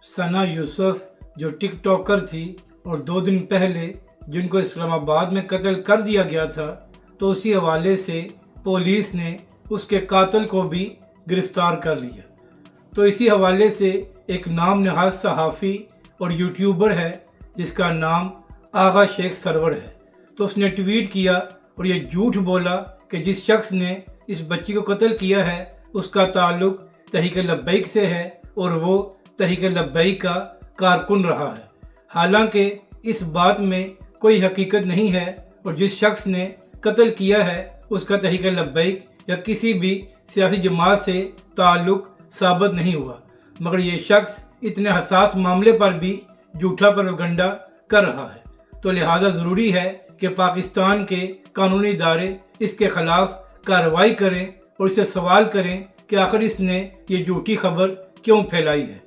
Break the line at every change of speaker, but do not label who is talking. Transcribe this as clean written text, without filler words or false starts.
सना यूसुफ जो टिकटॉकर थी और 2 दिन पहले जिनको इस्लामाबाद में कत्ल कर दिया गया था, तो उसी हवाले से पुलिस ने उसके कातिल को भी गिरफ्तार कर लिया। तो इसी हवाले से एक नाम नहाद सहाफ़ी और यूट्यूबर है जिसका नाम आगा शेख सरवर है। तो उसने ट्वीट किया और ये झूठ बोला कि जिस शख्स ने इस बच्ची को कत्ल किया है उसका ताल्लुक़ तहरीक लब्बैक से है और वो तहरीक लब्बैक का कारकुन रहा है। हालांकि इस बात में कोई हकीकत नहीं है और जिस शख्स ने कत्ल किया है उसका तहरीक लब्बैक या किसी भी सियासी जमात से ताल्लुक़ साबित नहीं हुआ, मगर ये शख्स इतने हसास मामले पर भी झूठा प्रोपेगेंडा कर रहा है। तो लिहाजा ज़रूरी है कि पाकिस्तान के कानूनी इदारे इसके ख़िलाफ़ कार्रवाई करें और इससे सवाल करें कि आखिर इसने ये झूठी खबर क्यों फैलाई है।